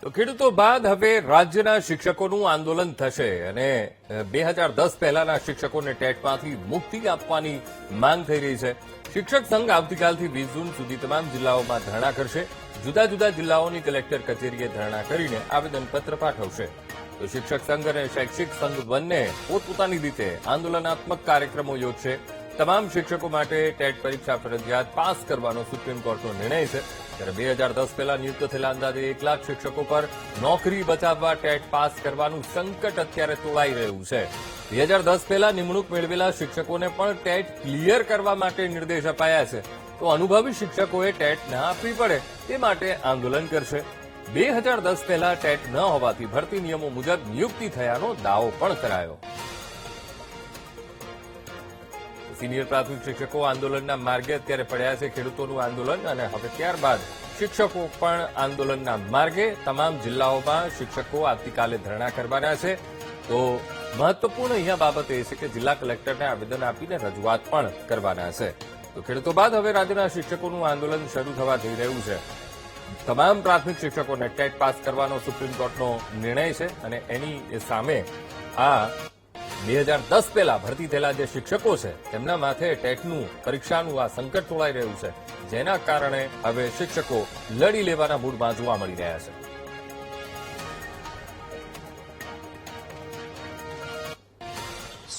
તો ખેડૂતો બાદ હવે રાજ્યના શિક્ષકોનું આંદોલન થશે અને 2010 પહેલાના શિક્ષકોને ટેટમાંથી મુક્તિ આપવાની માંગ થઈ રહી છે. શિક્ષક સંઘ આવતીકાલથી 20 જૂન સુધી તમામ જિલ્લાઓમાં ધરણા કરશે. જુદા જુદા જિલ્લાઓની કલેક્ટર કચેરીએ ધરણા કરીને આવેદનપત્ર પાઠવશે. તો શિક્ષક સંઘ અને શૈક્ષિક સંઘ બંને પોતપોતાની રીતે આંદોલનાત્મક કાર્યક્રમો યોજશે. તમામ શિક્ષકો માટે ટેટ પરીક્ષા ફરજિયાત પાસ કરવાનો સુપ્રીમ કોર્ટનો નિર્ણય છે. ત્યારે 2010 પહેલા નિયુક્ત થયેલા અંદાજે 1 લાખ શિક્ષકો પર નોકરી બચાવવા ટેટ પાસ કરવાનું સંકટ અત્યારે તોળાઈ રહ્યું છે. 2010 પહેલા નિમણૂક મેળવેલા શિક્ષકોને પણ ટેટ ક્લિયર કરવા માટે નિર્દેશ અપાયા છે. તો અનુભવી શિક્ષકોએ ટેટ ના આપવી પડે તે માટે આંદોલન કરશે. 2010 પહેલા ટેટ ન હોવાથી ભરતી નિયમો મુજબ નિયુક્તિ થયાનો દાવો પણ કરાયો. સિનિયર પ્રાથમિક શિક્ષકો આંદોલનના માર્ગે અત્યારે પડ્યા છે. ખેડૂતોનું આંદોલન અને હવે ત્યારબાદ શિક્ષકો પણ આંદોલનના માર્ગે. તમામ જિલ્લાઓમાં શિક્ષકો આવતીકાલે ધરણા કરવાના છે. તો મહત્વપૂર્ણ અહીંયા બાબત એ છે કે જિલ્લા કલેક્ટરને આવેદન આપીને રજૂઆત પણ કરવાના છે. તો ખેડૂતો બાદ હવે રાજ્યના શિક્ષકોનું આંદોલન શરૂ થવા જઈ રહ્યું છે. તમામ પ્રાથમિક શિક્ષકોને ટેટ પાસ કરવાનો સુપ્રીમ કોર્ટનો નિર્ણય છે અને એની સામે આ 2010 પહેલા ભરતી થયેલા જે શિક્ષકો છે તેમના માથે ટેટનું પરીક્ષાનું આ સંકટ તોળાઈ રહ્યું છે, જેના કારણે હવે શિક્ષકો લડી લેવાના મૂડમાં જોવા મળી રહ્યા છે.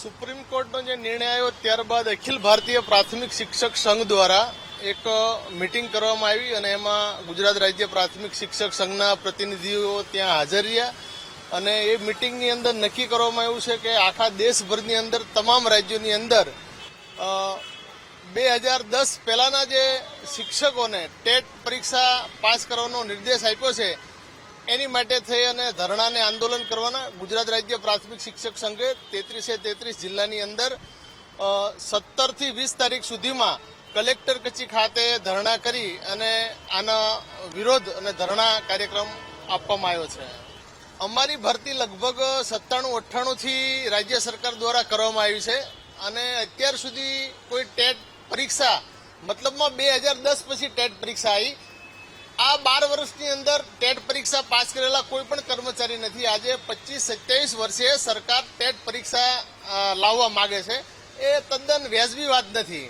સુપ્રીમ કોર્ટનો જે નિર્ણય આવ્યો ત્યારબાદ અખિલ ભારતીય પ્રાથમિક શિક્ષક સંઘ દ્વારા એક મીટિંગ કરવામાં આવી અને એમાં ગુજરાત રાજ્ય પ્રાથમિક શિક્ષક સંઘના પ્રતિનિધિઓ ત્યાં હાજર રહ્યા અને એ મિટિંગની અંદર નક્કી કરવામાં આવ્યું છે કે આખા દેશભરની અંદર તમામ રાજ્યોની અંદર 2010 પહેલાના જે શિક્ષકોને ટેટ પરીક્ષા પાસ કરવાનો નિર્દેશ આપ્યો છે એની માટે થઈ અને ધરણા અને આંદોલન કરવાના. ગુજરાત રાજ્ય પ્રાથમિક શિક્ષક સંઘે 33 જિલ્લાની અંદર 17 થી 20 તારીખ સુધીમાં કલેક્ટર કચેરી ખાતે ધરણા કરી અને આના વિરોધ અને ધરણા કાર્યક્રમ આપવામાં આવ્યો છે. અમારી ભરતી લગભગ 97-98 થી રાજ્ય સરકાર દ્વારા કરવામાં આવી છે અને અત્યાર સુધી કોઈ ટેટ પરીક્ષા મતલબમાં 2010 પછી ટેટ પરીક્ષા આવી. આ 12 વર્ષની અંદર ટેટ પરીક્ષા પાસ કરેલા કોઈ પણ કર્મચારી નથી. આજે 25-27 વર્ષે સરકાર ટેટ પરીક્ષા લાવવા માંગે છે. એ તદ્દન વ્યાજબી વાત નથી.